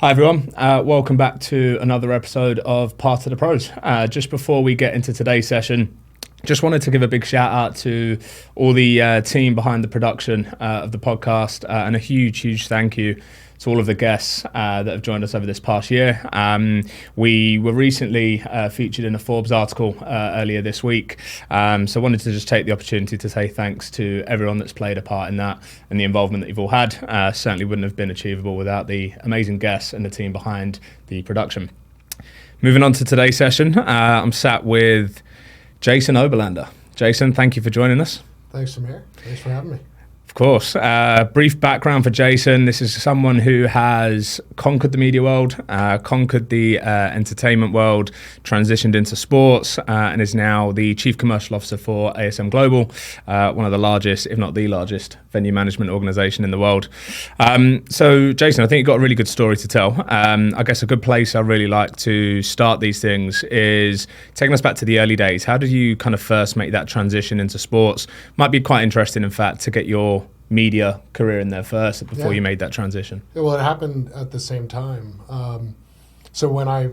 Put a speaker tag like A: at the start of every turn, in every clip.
A: Hi everyone, welcome back to another episode of Part of the Pros. Just before we get into today's session, just wanted to give a big shout out to all the team behind the production of the podcast, and a huge thank you to all of the guests that have joined us over this past year. We were recently featured in a Forbes article earlier this week, so wanted to just take the opportunity to say thanks to everyone that's played a part in that and the involvement that you've all had. Certainly wouldn't have been achievable without the amazing guests and the team behind the production. Moving on to today's session, I'm sat with Jason Oberlander. Jason, thank you for joining us.
B: Thanks, Samir. Thanks for having me.
A: Of course. Brief background for Jason. This is someone who has conquered the media world, conquered the entertainment world, transitioned into sports, and is now the Chief Commercial Officer for ASM Global, one of the largest, if not the largest, venue management organization in the world. So, Jason, I think you've got a really good story to tell. I guess a good place I really like to start these things is taking us back to the early days. How did you kind of first make that transition into sports? Might be quite interesting, in fact, to get your media career in there first before you made that transition.
B: Well, it happened at the same time. So when I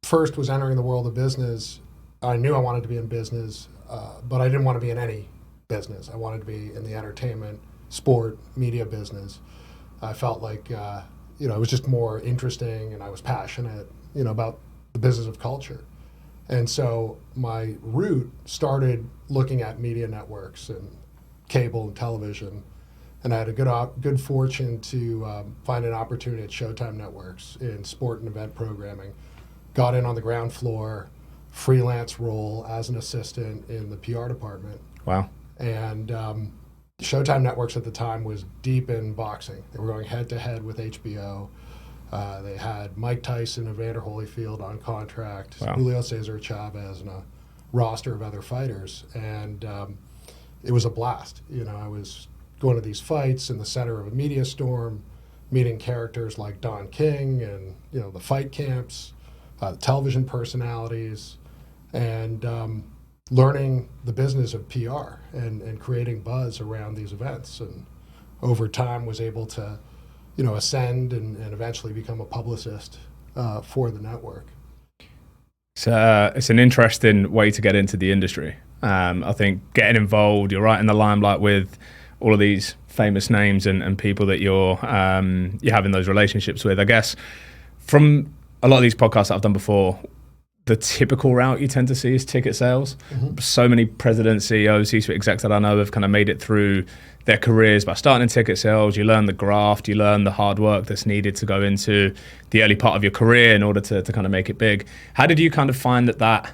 B: first was entering the world of business, I knew I wanted to be in business, but I didn't want to be in any business. I wanted to be in the entertainment, sport, media business. I felt like, it was just more interesting, and I was passionate, about the business of culture. And so my route started looking at media networks and cable and television. And I had a good fortune to find an opportunity at Showtime Networks in sport and event programming. Got in on the ground floor, freelance role as an assistant in the PR department.
A: Wow.
B: And Showtime Networks at the time was deep in boxing. They were going head-to-head with HBO. They had Mike Tyson and Evander Holyfield on contract, Julio Cesar Chavez, and a roster of other fighters. And it was a blast. I was going to these fights in the center of a media storm, meeting characters like Don King and, the fight camps, the television personalities, and learning the business of PR and creating buzz around these events. And over time was able to, ascend and eventually become a publicist for the network.
A: So it's an interesting way to get into the industry. I think getting involved, you're right in the limelight with all of these famous names and people that you're having those relationships with. I guess from a lot of these podcasts that I've done before, the typical route you tend to see is ticket sales. Mm-hmm. So many presidents, CEOs, C-suite execs that I know have kind of made it through their careers by starting in ticket sales. You learn the graft, you learn the hard work that's needed to go into the early part of your career in order to kind of make it big. How did you kind of find that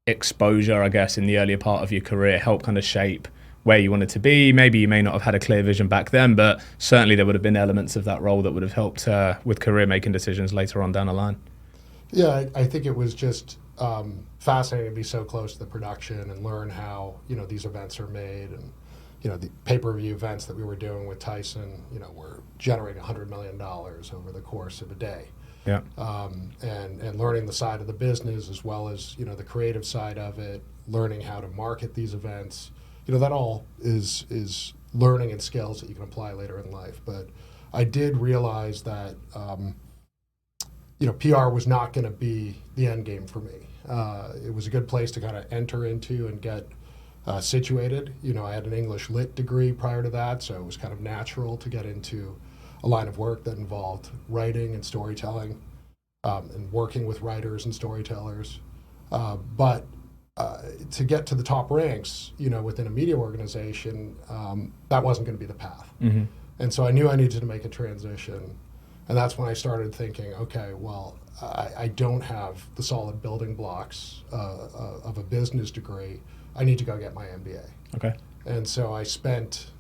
A: exposure, I guess, in the earlier part of your career helped kind of shape where you wanted to be? Maybe you may not have had a clear vision back then, but certainly there would have been elements of that role that would have helped with career making decisions later on down the line.
B: Yeah, I think it was just fascinating to be so close to the production and learn how, these events are made. And, the pay-per-view events that we were doing with Tyson, were generating $100 million over the course of a day.
A: Yeah.
B: And learning the side of the business as well as, the creative side of it, learning how to market these events. That all is learning and skills that you can apply later in life. But I did realize that, PR was not going to be the end game for me. It was a good place to kind of enter into and get situated. I had an English Lit degree prior to that, so it was kind of natural to get into a line of work that involved writing and storytelling, and working with writers and storytellers. But to get to the top ranks, within a media organization, that wasn't going to be the path. Mm-hmm. And so I knew I needed to make a transition. And that's when I started thinking, okay, well, I don't have the solid building blocks of a business degree. I need to go get my MBA.
A: Okay.
B: And so I spent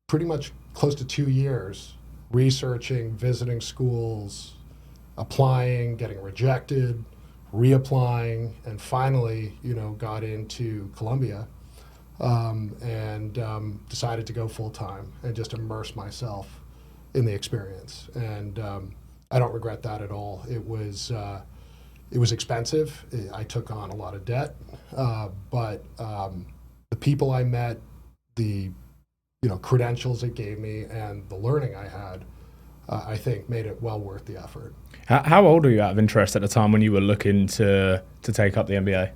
B: pretty much close to 2 years researching, visiting schools, applying, getting rejected, reapplying, and finally, got into Columbia and decided to go full time and just immerse myself in the experience. And I don't regret that at all. It was expensive. I took on a lot of debt, but the people I met, the credentials it gave me, and the learning I had I think made it well worth the effort.
A: How old were you out of interest at the time when you were looking to take up the MBA?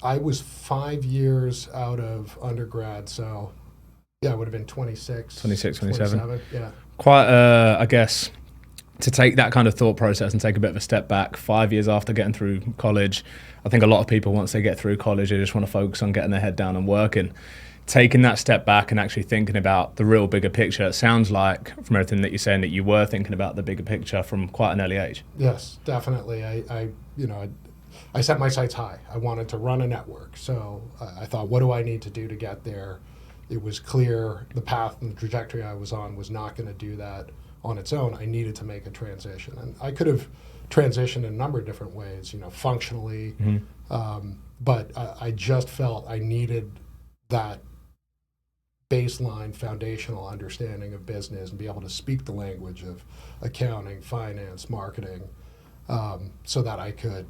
B: I was 5 years out of undergrad, so yeah, it would have been 26,
A: 27.
B: Yeah.
A: Quite, I guess, to take that kind of thought process and take a bit of a step back 5 years after getting through college. I think a lot of people, once they get through college, they just want to focus on getting their head down and working. Taking that step back and actually thinking about the real bigger picture, it sounds like from everything that you're saying that you were thinking about the bigger picture from quite an early age.
B: Yes, definitely. I set my sights high. I wanted to run a network. So I thought, what do I need to do to get there? It was clear the path and the trajectory I was on was not going to do that on its own. I needed to make a transition. And I could have transitioned in a number of different ways, functionally. But I just felt I needed that baseline foundational understanding of business and be able to speak the language of accounting, finance, marketing, so that I could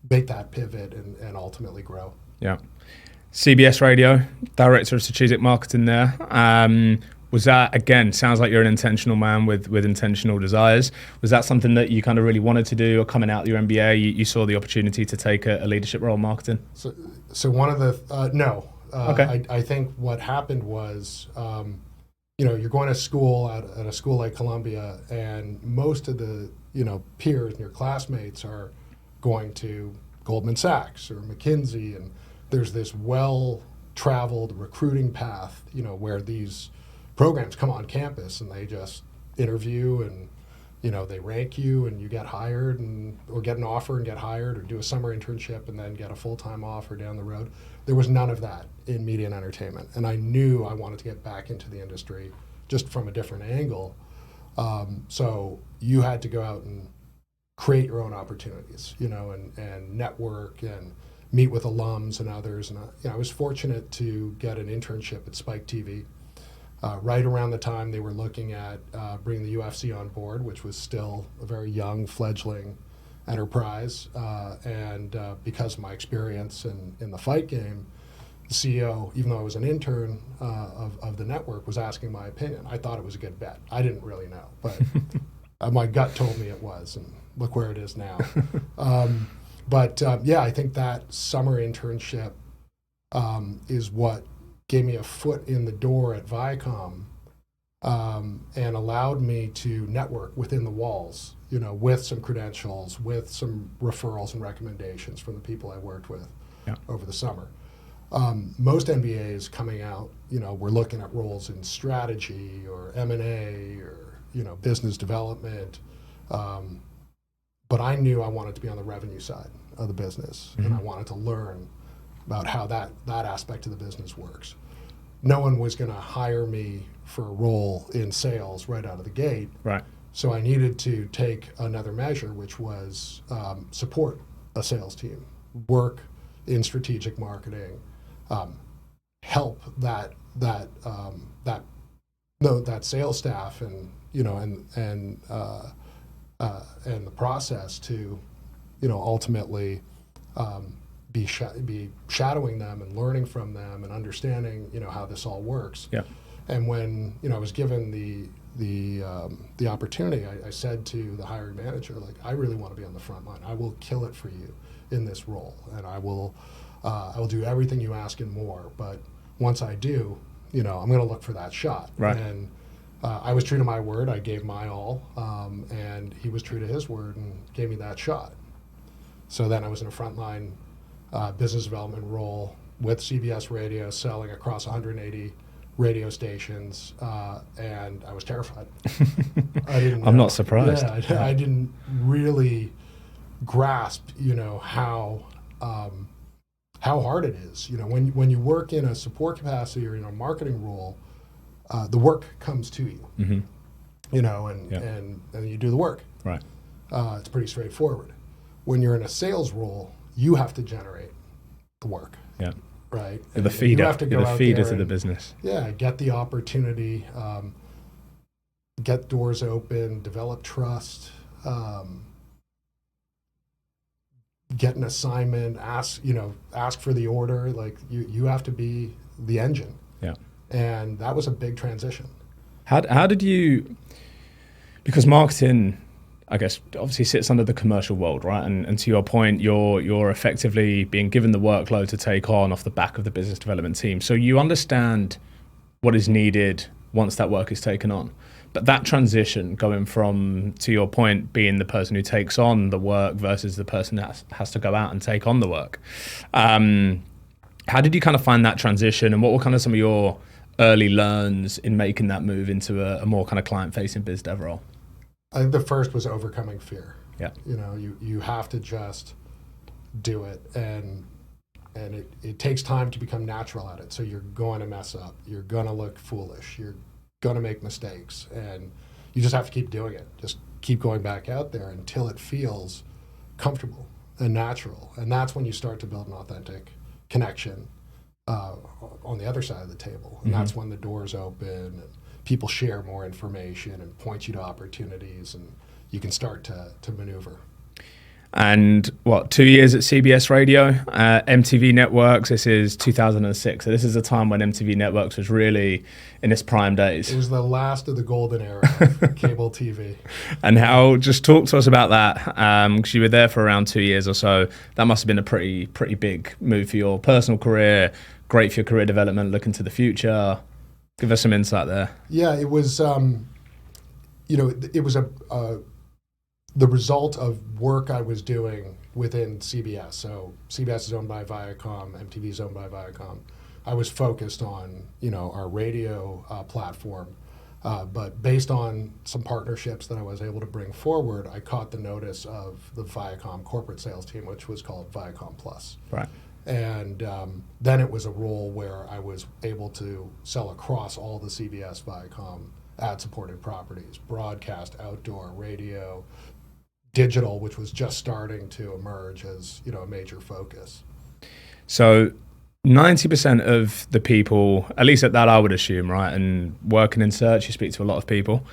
B: make that pivot and ultimately grow.
A: Yeah. CBS Radio, Director of Strategic Marketing there. Was that, again, sounds like you're an intentional man with intentional desires. Was that something that you kind of really wanted to do, or coming out of your MBA, you saw the opportunity to take a leadership role in marketing?
B: So one of the, no.
A: Okay.
B: I think what happened was, you're going to school at a school like Columbia, and most of the, peers and your classmates are going to Goldman Sachs or McKinsey, and there's this well-traveled recruiting path, where these programs come on campus and they just interview and, they rank you and you get hired or get an offer and get hired, or do a summer internship and then get a full-time offer down the road. There was none of that in media and entertainment. And I knew I wanted to get back into the industry just from a different angle. So you had to go out and create your own opportunities, and network and meet with alums and others. And I was fortunate to get an internship at Spike TV. Right around the time they were looking at bringing the UFC on board, which was still a very young, fledgling enterprise. And because of my experience in the fight game, the CEO, even though I was an intern of the network, was asking my opinion. I thought it was a good bet. I didn't really know, but my gut told me it was, and look where it is now. I think that summer internship is what gave me a foot in the door at Viacom, and allowed me to network within the walls, with some credentials, with some referrals and recommendations from the people I worked with over the summer. Most MBAs coming out, we're looking at roles in strategy or M&A or, business development. But I knew I wanted to be on the revenue side of the business, and I wanted to learn about how that aspect of the business works. No one was going to hire me for a role in sales right out of the gate.
A: Right.
B: So I needed to take another measure, which was support a sales team, work in strategic marketing, help that sales staff, and and the process to, ultimately be shadowing them and learning from them and understanding, how this all works.
A: Yeah.
B: And when I was given the opportunity, I said to the hiring manager, I really want to be on the front line. I will kill it for you in this role, and I will do everything you ask and more. But once I do, I'm going to look for that shot.
A: Right.
B: And I was true to my word. I gave my all, and he was true to his word and gave me that shot. So then I was in a frontline business development role with CBS Radio, selling across 180 radio stations, and I was terrified. I didn't.
A: I'm not surprised.
B: Yeah, I didn't really grasp, how hard it is. When you work in a support capacity or in a marketing role, the work comes to you. And you do the work.
A: Right.
B: It's pretty straightforward. When you're in a sales role, you have to generate the work.
A: Yeah.
B: Right.
A: You're the feeder.
B: You have to go
A: You're the
B: out
A: feeder
B: there
A: to the
B: and,
A: business.
B: Yeah, get the opportunity, get doors open, develop trust, get an assignment, ask for the order. You have to be the engine.
A: Yeah.
B: And that was a big transition.
A: How did you, because marketing, I guess, obviously sits under the commercial world, right? And to your point, you're effectively being given the workload to take on off the back of the business development team. So you understand what is needed once that work is taken on. But that transition going from, to your point, being the person who takes on the work versus the person that has to go out and take on the work. How did you kind of find that transition, and what were kind of some of your early learns in making that move into a more kind of client-facing biz dev role?
B: I think the first was overcoming fear.
A: Yeah.
B: You know, you have to just do it, and it takes time to become natural at it. So you're going to mess up. You're going to look foolish. You're going to make mistakes, and you just have to keep doing it. Just keep going back out there until it feels comfortable and natural. And that's when you start to build an authentic connection on the other side of the table. And that's when the doors open and people share more information and point you to opportunities, and you can start to maneuver.
A: And 2 years at CBS Radio, MTV Networks, this is 2006. So this is a time when MTV Networks was really in its prime days.
B: It was the last of the golden era of cable TV.
A: And just talk to us about that, because you were there for around 2 years or so. That must have been a pretty big move for your personal career, great for your career development, looking to the future. Give us some insight there.
B: Yeah, it was, it was the result of work I was doing within CBS. So CBS is owned by Viacom, MTV is owned by Viacom. I was focused on, our radio platform, but based on some partnerships that I was able to bring forward, I caught the notice of the Viacom corporate sales team, which was called Viacom Plus.
A: Right.
B: And then it was a role where I was able to sell across all the CBS Viacom ad-supported properties, broadcast, outdoor, radio, digital, which was just starting to emerge as a major focus.
A: So 90% of the people, at least at that I would assume, right, and working in search, you speak to a lot of people,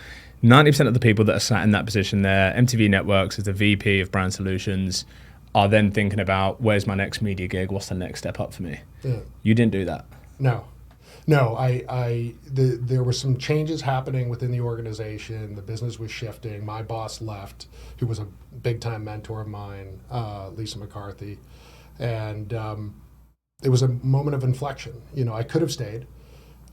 A: 90% of the people that are sat in that position there, MTV Networks as the VP of Brand Solutions, are then thinking about, where's my next media gig? What's the next step up for me? Yeah. You didn't do that.
B: No, there were some changes happening within the organization. The business was shifting. My boss left, who was a big-time mentor of mine, Lisa McCarthy, and it was a moment of inflection. I could have stayed,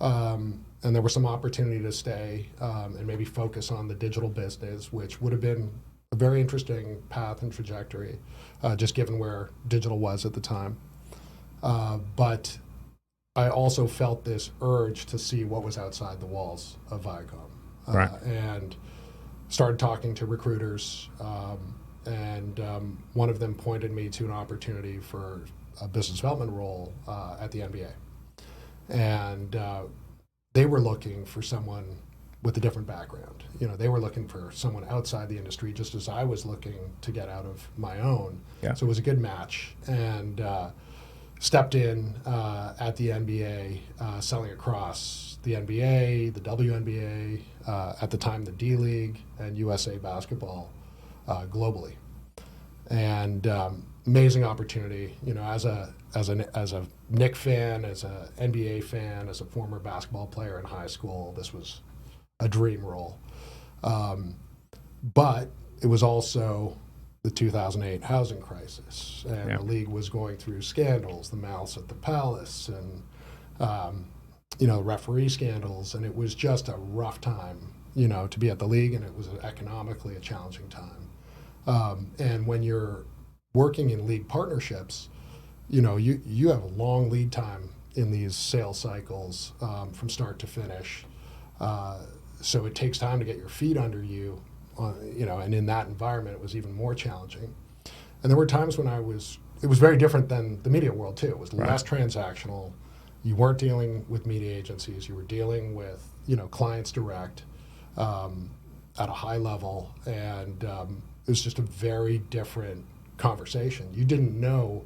B: and there was some opportunity to stay and maybe focus on the digital business, which would have been a very interesting path and trajectory, just given where digital was at the time. But I also felt this urge to see what was outside the walls of Viacom,
A: right.
B: And started talking to recruiters, and one of them pointed me to an opportunity for a business development role at the NBA. And they were looking for someone with a different background. They were looking for someone outside the industry, just as I was looking to get out of my own. Yeah. So it was a good match, and stepped in at the NBA, selling across the NBA, the WNBA, at the time the D League, and USA Basketball globally. And amazing opportunity, as a Knick fan, as a NBA fan, as a former basketball player in high school, this was a dream role. But it was also the 2008 housing crisis, and the league was going through scandals, the Malice at the Palace, and referee scandals, and it was just a rough time, to be at the league, and it was economically a challenging time. And when you're working in league partnerships, you have a long lead time in these sales cycles from start to finish. So it takes time to get your feet under you. And in that environment, it was even more challenging. And there were times when it was very different than the media world too. It was less transactional. You weren't dealing with media agencies. You were dealing with, clients direct at a high level. And it was just a very different conversation. You didn't know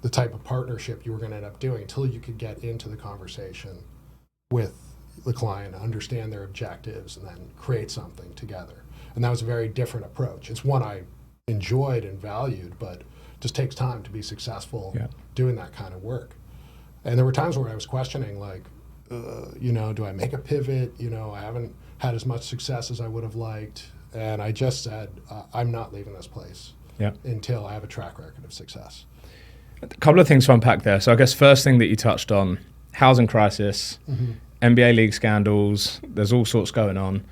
B: the type of partnership you were going to end up doing until you could get into the conversation with the client, understand their objectives, and then create something together. And that was a very different approach. It's one I enjoyed and valued, but just takes time to be successful doing that kind of work. And there were times where I was questioning, like, do I make a pivot? I had as much success as I would have liked. And I just said, I'm not leaving this place until I have a track record of success.
A: A couple of things to unpack there. So I guess first thing that you touched on, housing crisis, NBA league scandals, there's all sorts going on.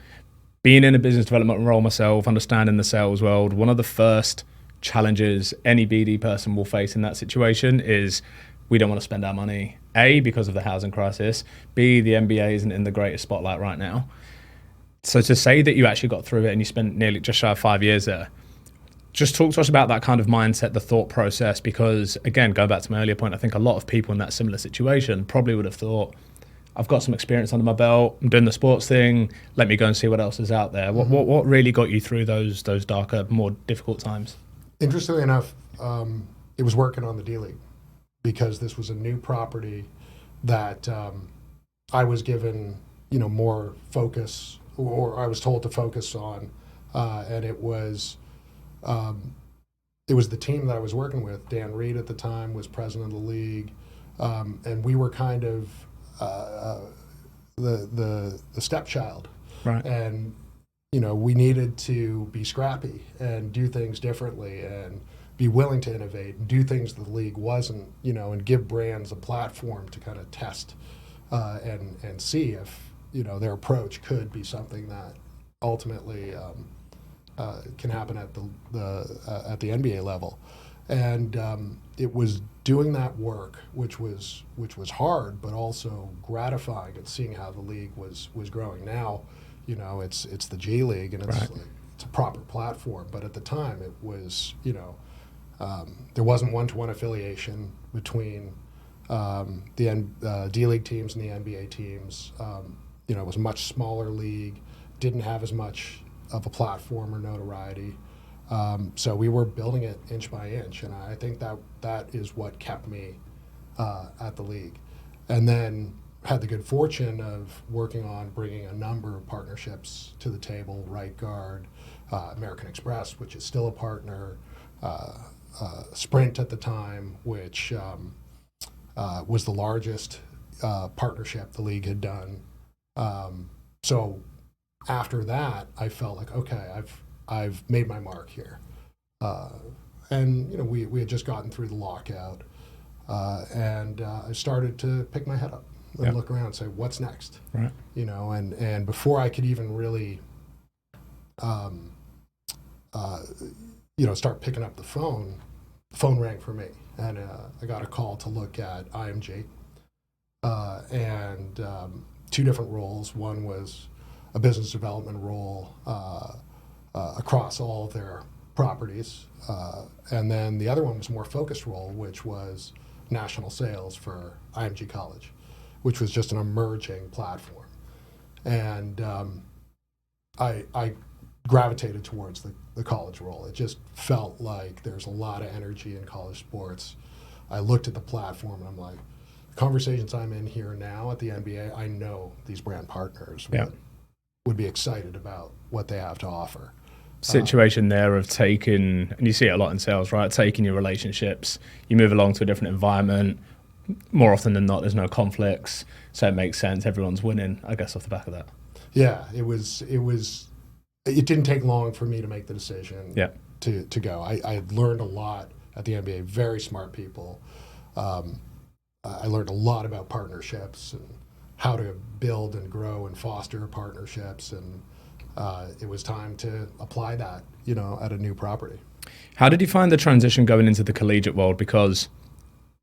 A: Being in a business development role myself, understanding the sales world, one of the first challenges any BD person will face in that situation is we don't want to spend our money, A, because of the housing crisis, B, the NBA isn't in the greatest spotlight right now. So to say that you actually got through it and you spent nearly just shy of 5 years there, just talk to us about that kind of mindset, the thought process, because again, going back to my earlier point, I think a lot of people in that similar situation probably would have thought, I've got some experience under my belt, I'm doing the sports thing, let me go and see what else is out there. What really got you through those darker, more difficult times?
B: Interestingly enough, it was working on the D-League, because this was a new property that I was given, more focus, or I was told to focus on, and it was the team that I was working with. Dan Reed at the time was president of the league, and we were kind of the stepchild,
A: right?
B: And we needed to be scrappy and do things differently and be willing to innovate and do things the league wasn't, and give brands a platform to kind of test and see if their approach could be something that ultimately can happen at the NBA level. And it was doing that work, which was hard, but also gratifying, and seeing how the league was growing. Now, it's the G League, and it's it's a proper platform. But at the time, it was there wasn't one-to-one affiliation between the D League teams and the NBA teams. It was a much smaller league, didn't have as much of a platform or notoriety. So we were building it inch by inch, and I think that is what kept me at the league. And then had the good fortune of working on bringing a number of partnerships to the table, Right Guard, American Express, which is still a partner, Sprint at the time, which was the largest partnership the league had done. So after that, I felt like, okay, I've made my mark here. And we had just gotten through the lockout, and I started to pick my head up and look around and say, what's next?
A: Right.
B: And before I could even really start picking up the phone rang for me, and I got a call to look at IMG, and two different roles. One was a business development role across all of their properties, and then the other one was a more focused role, which was national sales for IMG College, which was just an emerging platform. And I gravitated towards the college role. It just felt like there's a lot of energy in college sports. I looked at the platform and I'm like, the conversations I'm in here now at the NBA, I know these brand partners would be excited about what they have to offer.
A: Situation there of taking, and you see it a lot in sales, right? Taking your relationships, you move along to a different environment. More often than not, there's no conflicts, so it makes sense. Everyone's winning, I guess, off the back of that.
B: Yeah, it didn't take long for me to make the decision to go. I learned a lot at the NBA, very smart people. I learned a lot about partnerships and how to build and grow and foster partnerships, and it was time to apply that, at a new property.
A: How did you find the transition going into the collegiate world? Because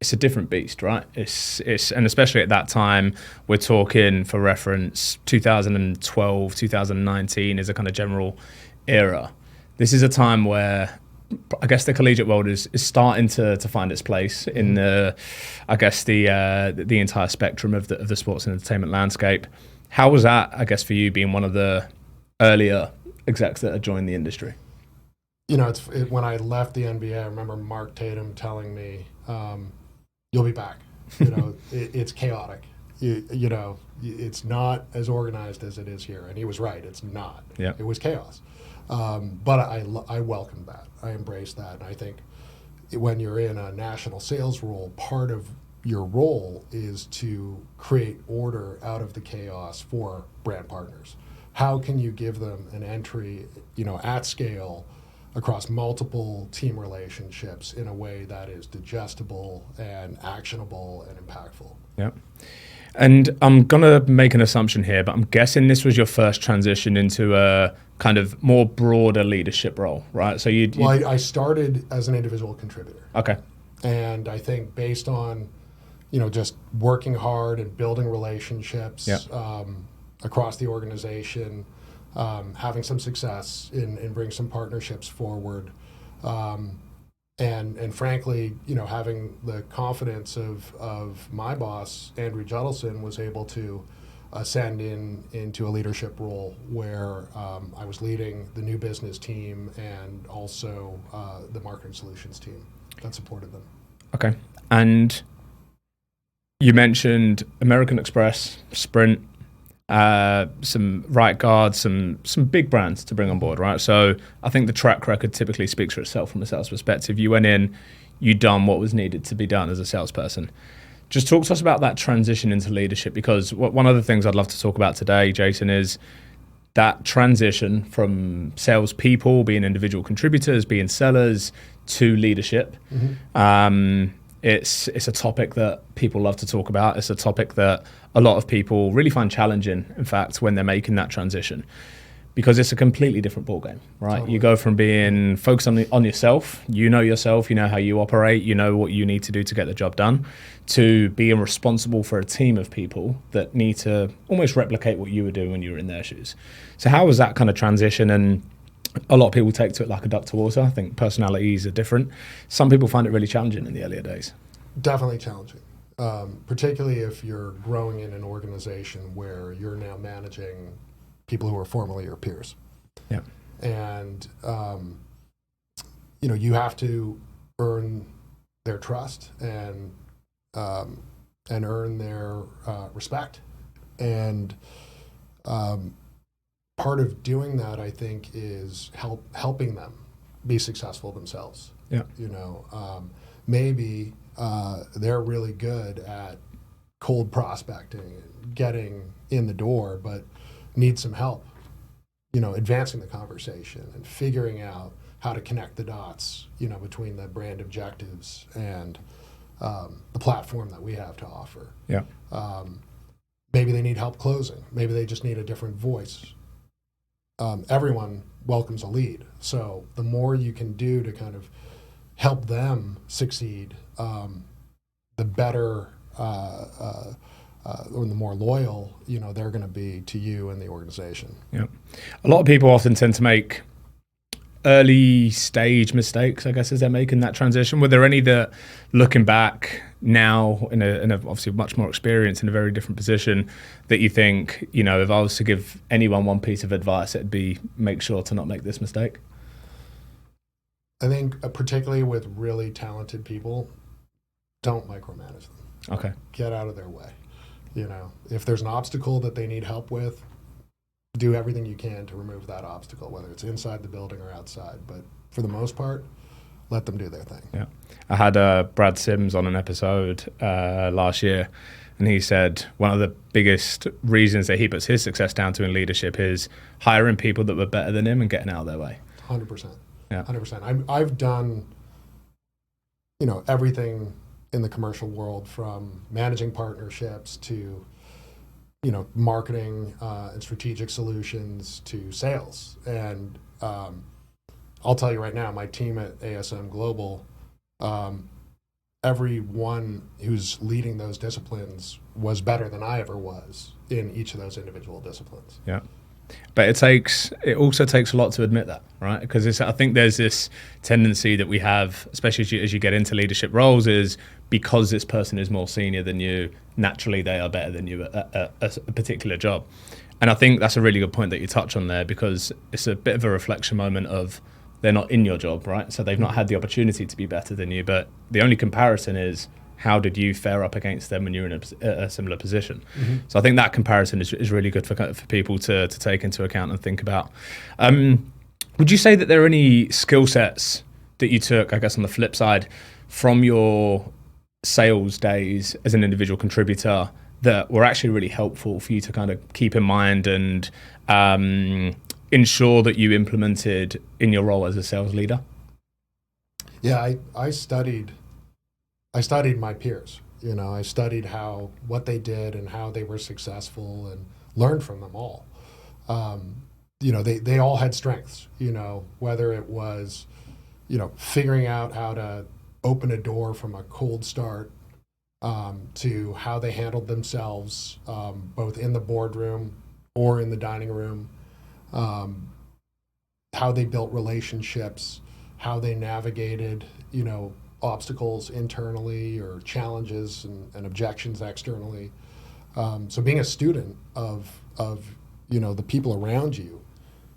A: it's a different beast, right? It's and especially at that time, we're talking, for reference, 2012, 2019 is a kind of general era. This is a time where I guess the collegiate world is starting to find its place in the entire spectrum of the sports and entertainment landscape. How was that, I guess, for you, being one of the earlier execs that had joined the industry?
B: When I left the NBA, I remember Mark Tatum telling me, you'll be back. It's chaotic. It's not as organized as it is here. And he was right. It's not.
A: Yeah.
B: It was chaos. But I welcomed that. I embraced that. And I think when you're in a national sales role, part of your role is to create order out of the chaos for brand partners. how can you give them an entry, at scale across multiple team relationships in a way that is digestible and actionable and impactful.
A: Yeah. And I'm going to make an assumption here, but I'm guessing this was your first transition into a kind of more broader leadership role, right? So
B: I started as an individual contributor.
A: Okay.
B: And I think based on, just working hard and building relationships across the organization, having some success in bringing some partnerships forward, and frankly, having the confidence of my boss, Andrew Judelson, was able to ascend into a leadership role where I was leading the new business team and also the marketing solutions team that supported them.
A: Okay. And you mentioned American Express, Sprint, some right guards, some big brands to bring on board, right? So I think the track record typically speaks for itself from a sales perspective. You went in, you done what was needed to be done as a salesperson. Just talk to us about that transition into leadership, because one of the things I'd love to talk about today, Jason, is that transition from salespeople, being individual contributors, being sellers, to leadership. Mm-hmm. It's a topic that people love to talk about. It's a topic that a lot of people really find challenging, in fact, when they're making that transition, because it's a completely different ballgame, right? Totally. You go from being focused on yourself, you know how you operate, you know what you need to do to get the job done, to being responsible for a team of people that need to almost replicate what you were doing when you were in their shoes. So how was that kind of transition? And a lot of people take to it like a duck to water. I think personalities are different. Some people find it really challenging in the earlier days.
B: Definitely challenging, particularly if you're growing in an organization where you're now managing people who are formerly your peers.
A: Yeah.
B: And, you have to earn their trust and earn their respect. And part of doing that, I think, is helping them be successful themselves.
A: Yeah.
B: Maybe they're really good at cold prospecting, getting in the door, but need some help, advancing the conversation and figuring out how to connect the dots, between the brand objectives and the platform that we have to offer.
A: Yeah.
B: Maybe they need help closing. Maybe they just need a different voice. Everyone welcomes a lead. So the more you can do to kind of help them succeed, the better or the more loyal, they're going to be to you and the organization.
A: Yeah. A lot of people often tend to make early stage mistakes, I guess, as they're making that transition. Were there any that, looking back now in a obviously much more experience in a very different position, that you think, if I was to give anyone one piece of advice, it'd be make sure to not make this mistake?
B: I think particularly with really talented people, don't micromanage them.
A: Okay.
B: Get out of their way. If there's an obstacle that they need help with, do everything you can to remove that obstacle, whether it's inside the building or outside. But for the most part, let them do their thing.
A: Yeah. I had Brad Sims on an episode last year, and he said one of the biggest reasons that he puts his success down to in leadership is hiring people that were better than him and getting out of their way.
B: 100%.
A: Yeah.
B: 100%. I've done, everything in the commercial world, from managing partnerships to, marketing and strategic solutions to sales. And I'll tell you right now, my team at ASM Global, everyone who's leading those disciplines was better than I ever was in each of those individual disciplines.
A: Yeah. But it also takes a lot to admit that, right? Because I think there's this tendency that we have, especially as you get into leadership roles, is because this person is more senior than you, naturally they are better than you at a particular job. And I think that's a really good point that you touch on there, because it's a bit of a reflection moment of they're not in your job, right? So they've not had the opportunity to be better than you, but the only comparison is, how did you fare up against them when you're in a similar position? Mm-hmm. So I think that comparison is really good for people to take into account and think about. Would you say that there are any skill sets that you took, I guess on the flip side, from your sales days as an individual contributor that were actually really helpful for you to kind of keep in mind and ensure that you implemented in your role as a sales leader?
B: Yeah, I studied my peers. I studied what they did and how they were successful, and learned from them all. They all had strengths. Whether it was figuring out how to open a door from a cold start, to how they handled themselves, both in the boardroom or in the dining room, how they built relationships, how they navigated, obstacles internally or challenges and objections externally. So being a student of the people around you,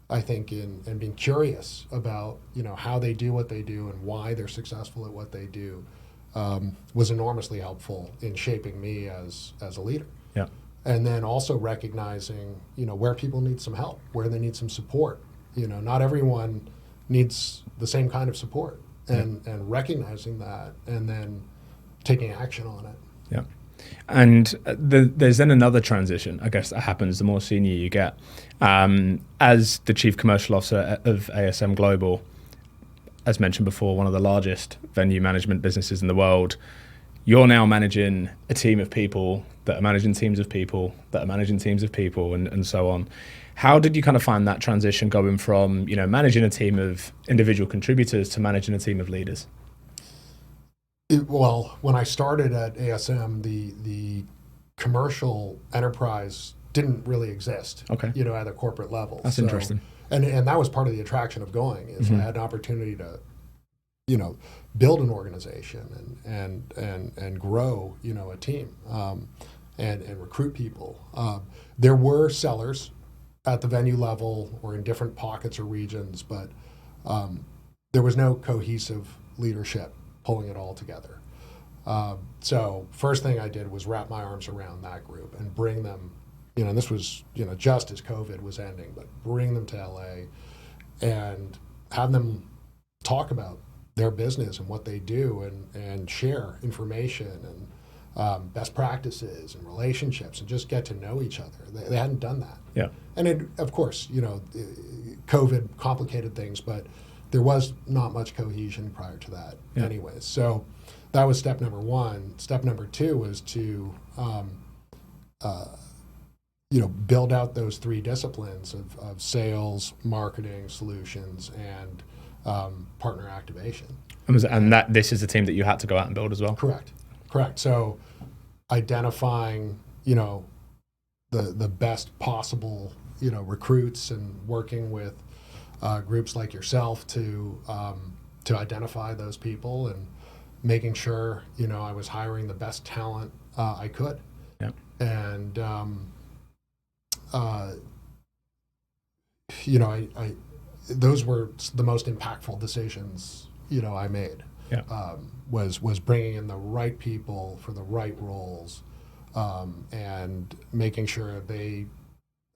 B: I think, and being curious about how they do what they do and why they're successful at what they do, was enormously helpful in shaping me as a leader.
A: Yeah.
B: And then also recognizing where people need some help, where they need some support. Not everyone needs the same kind of support, and recognizing that and then taking action on it.
A: Yeah. And there's then another transition, I guess, that happens the more senior you get. As the Chief Commercial Officer of ASM Global, as mentioned before, one of the largest venue management businesses in the world, you're now managing a team of people that are managing teams of people that are managing teams of people, and so on. How did you kind of find that transition going from, managing a team of individual contributors to managing a team of leaders?
B: Well, when I started at ASM, the commercial enterprise didn't really exist.
A: Okay.
B: At a corporate level.
A: That's interesting.
B: And that was part of the attraction of going, is I had an opportunity to, build an organization and grow, a team, and recruit people. There were sellers at the venue level or in different pockets or regions, but there was no cohesive leadership pulling it all together. So first thing I did was wrap my arms around that group and bring them, and this was, just as COVID was ending, but bring them to LA and have them talk about their business and what they do, and share information and best practices and relationships, and just get to know each other. They hadn't done that.
A: Yeah.
B: And it, of course, COVID complicated things, but there was not much cohesion prior to that anyways. So that was step number one. Step number two was to build out those three disciplines of sales, marketing, solutions, and partner activation.
A: And this is the team that you had to go out and build as well?
B: Correct. So identifying, the best possible, recruits, and working with groups like yourself to identify those people, and making sure, I was hiring the best talent I could.
A: Yeah.
B: And, those were the most impactful decisions, I made.
A: Yeah.
B: Was bringing in the right people for the right roles, and making sure they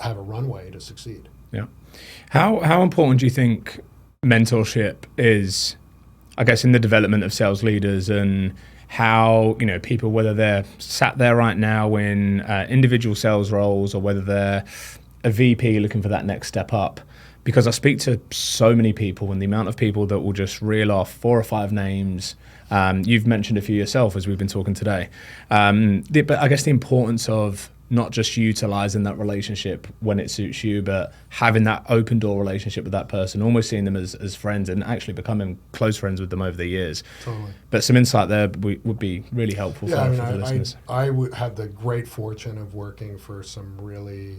B: have a runway to succeed.
A: Yeah. How important do you think mentorship is, I guess, in the development of sales leaders, and how, people, whether they're sat there right now in individual sales roles, or whether they're a VP looking for that next step up? Because I speak to so many people, and the amount of people that will just reel off 4 or 5 names. You've mentioned a few yourself as we've been talking today. But I guess the importance of not just utilizing that relationship when it suits you, but having that open door relationship with that person, almost seeing them as friends, and actually becoming close friends with them over the years.
B: Totally.
A: But some insight there would be really helpful for the listeners.
B: I had the great fortune of working for some really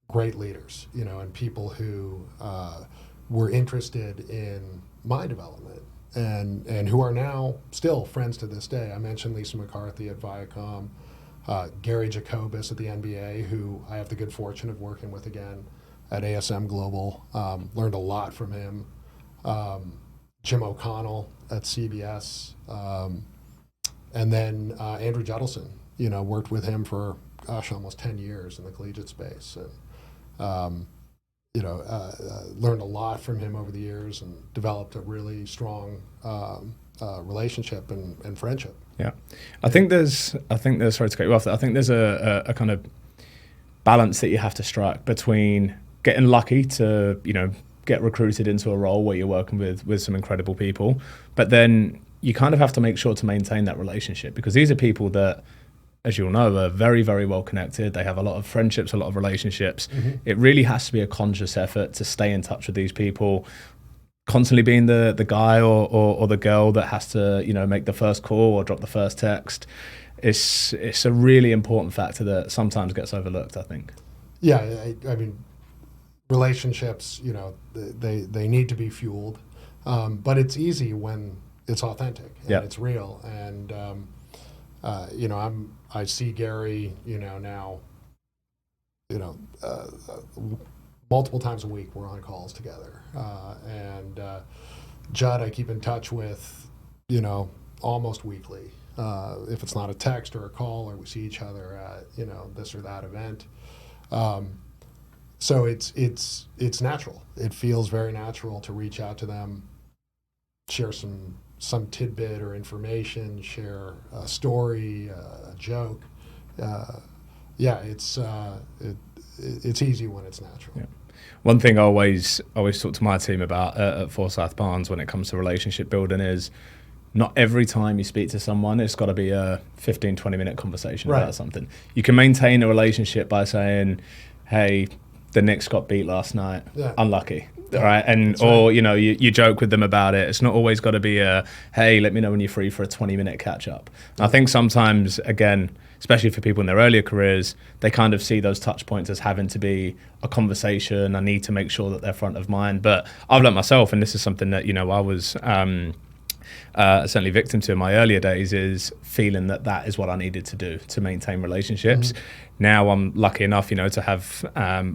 B: great leaders, and people who were interested in my development, and who are now still friends to this day. I mentioned Lisa McCarthy at Viacom, Gary Jacobus at the NBA, who I have the good fortune of working with again at ASM Global. Learned a lot from him. Jim O'Connell at CBS, and then Andrew Judelson. Worked with him for almost 10 years in the collegiate space, and learned a lot from him over the years, and developed a really strong relationship and friendship.
A: Yeah, I think there's sorry to cut you off. I think there's a kind of balance that you have to strike between getting lucky to, get recruited into a role where you're working with some incredible people, but then you kind of have to make sure to maintain that relationship, because these are people that, as you'll know, are very, very well connected. They have a lot of friendships, a lot of relationships. Mm-hmm. It really has to be a conscious effort to stay in touch with these people, constantly being the guy or the girl that has to, make the first call or drop the first text. It's a really important factor that sometimes gets overlooked, I think.
B: Yeah, I mean, relationships, they need to be fueled, but it's easy when it's authentic and it's real. And I see Gary, now, multiple times a week we're on calls together, and Judd I keep in touch with, almost weekly. If it's not a text or a call, or we see each other at this or that event. So it's natural. It feels very natural to reach out to them, share some tidbit or information, share a story, a joke. It's easy when it's natural. Yeah.
A: One thing I always talk to my team about at Forsyth Barnes when it comes to relationship building is, not every time you speak to someone, it's got to be a 15, 20-minute conversation about something. You can maintain a relationship by saying, hey, the Knicks got beat last night. Yeah. Unlucky. Yeah. Right. And or you joke with them about it. It's not always got to be a, hey, let me know when you're free for a 20-minute catch up. I think sometimes, again, especially for people in their earlier careers, they kind of see those touch points as having to be a conversation. I need to make sure that they're front of mind. But I've learned myself, and this is something that I was certainly victim to in my earlier days, is feeling that is what I needed to do to maintain relationships. Mm-hmm. Now I'm lucky enough, to have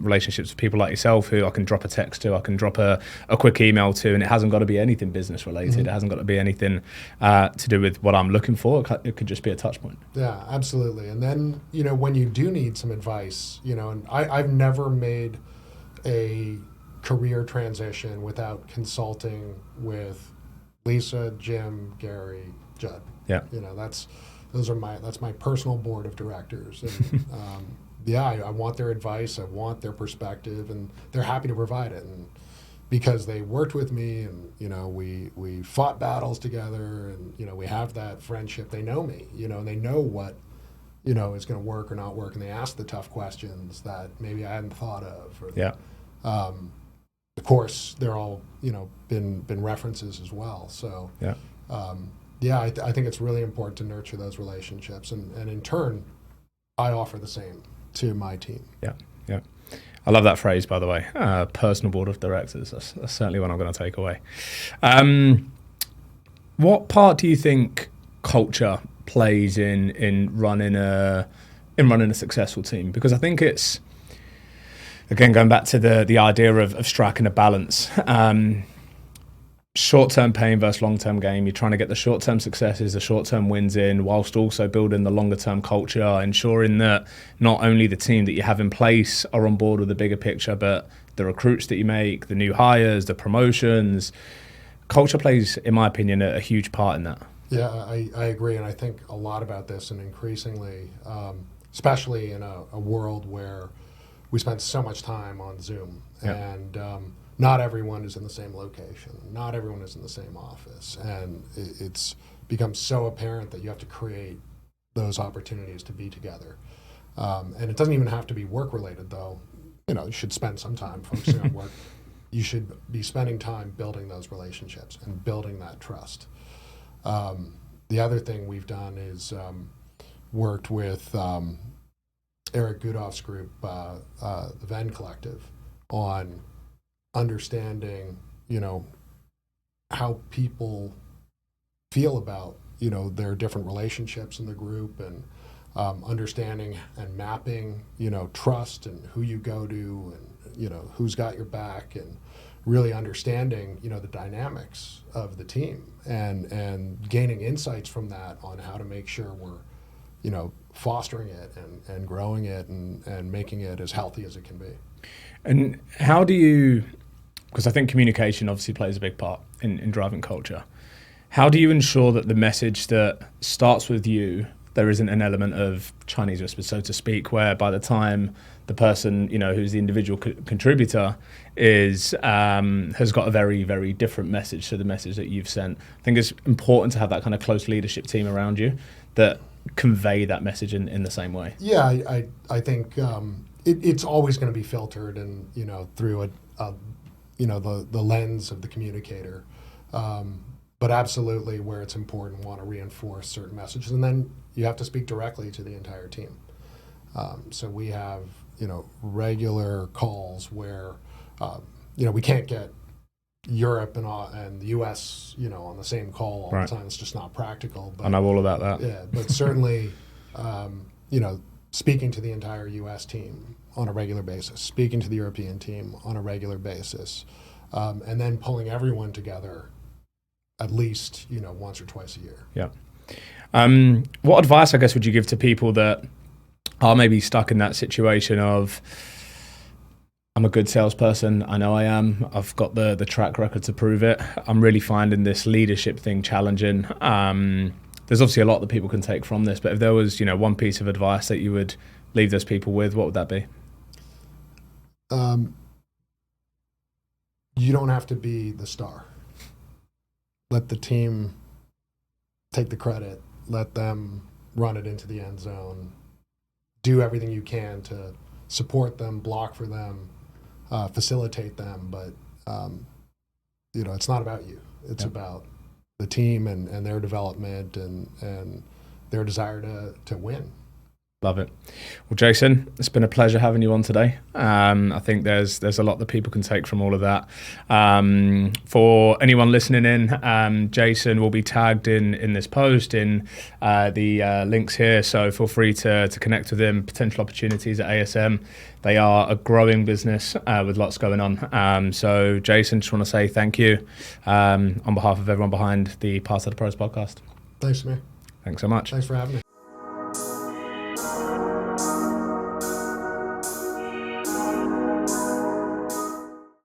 A: relationships with people like yourself who I can drop a text to, I can drop a quick email to, and it hasn't got to be anything business related. Mm-hmm. It hasn't got to be anything to do with what I'm looking for. It could just be a touch point.
B: Yeah, absolutely. And then, when you do need some advice, and I've never made a career transition without consulting with Lisa, Jim, Gary, Judd.
A: Yeah.
B: That's my personal board of directors. And I want their advice, I want their perspective, and they're happy to provide it. And because they worked with me, and we fought battles together, and we have that friendship. They know me, and they know what is going to work or not work, and they ask the tough questions that maybe I hadn't thought of. Of course, they're all been references as well. So I think it's really important to nurture those relationships, and in turn, I offer the same to my team.
A: Yeah. I love that phrase, by the way. Personal board of directors. That's certainly one I'm going to take away. What part do you think culture plays in running a successful team? Because I think it's, again, going back to the idea of striking a balance. Short-term pain versus long-term gain. You're trying to get the short-term successes, the short-term wins in, whilst also building the longer-term culture, ensuring that not only the team that you have in place are on board with the bigger picture, but the recruits that you make, the new hires, the promotions. Culture plays, in my opinion, a huge part in that.
B: Yeah, I agree, and I think a lot about this, and increasingly, especially in a world where we spend so much time on Zoom, and not everyone is in the same location. Not everyone is in the same office. And it's become so apparent that you have to create those opportunities to be together. And it doesn't even have to be work-related, though. You should spend some time focusing on work. You should be spending time building those relationships and building that trust. The other thing we've done is worked with Eric Gudoff's group, the Venn Collective, on understanding, how people feel about, their different relationships in the group, and understanding and mapping, trust, and who you go to, and, who's got your back, and really understanding, the dynamics of the team, and gaining insights from that on how to make sure we're, fostering it and growing it and making it as healthy as it can be.
A: And how do you, because I think communication obviously plays a big part in driving culture, How do you ensure that the message that starts with you, there isn't an element of Chinese whisper, so to speak, where by the time the person, who's the individual contributor is has got a very, very different message to the message that you've sent? I think it's important to have that kind of close leadership team around you that convey that message in the same way.
B: Yeah, I think it's always going to be filtered and through the lens of the communicator. But absolutely, where it's important, want to reinforce certain messages, and then you have to speak directly to the entire team. So we have regular calls where we can't get Europe and the U.S. on the same call all
A: Right.
B: the time. It's just not practical. But,
A: I know all about that.
B: Yeah, but certainly, speaking to the entire U.S. team on a regular basis, speaking to the European team on a regular basis, and then pulling everyone together at least once or twice a year.
A: Yeah. What advice, I guess, would you give to people that are maybe stuck in that situation of, I'm a good salesperson, I know I am, I've got the track record to prove it, I'm really finding this leadership thing challenging. There's obviously a lot that people can take from this, but if there was one piece of advice that you would leave those people with, what would that be?
B: You don't have to be the star. Let the team take the credit. Let them run it into the end zone. Do everything you can to support them, block for them, facilitate them. But, it's not about you. It's about the team and their development and their desire to win.
A: Love it. Well, Jason, it's been a pleasure having you on today. I think there's a lot that people can take from all of that. For anyone listening in, Jason will be tagged in this post in the links here. So feel free to connect with him. Potential opportunities at ASM. They are a growing business with lots going on. So Jason, just want to say thank you on behalf of everyone behind the Path to the Pros podcast.
B: Thanks, man.
A: Thanks so much.
B: Thanks for having me.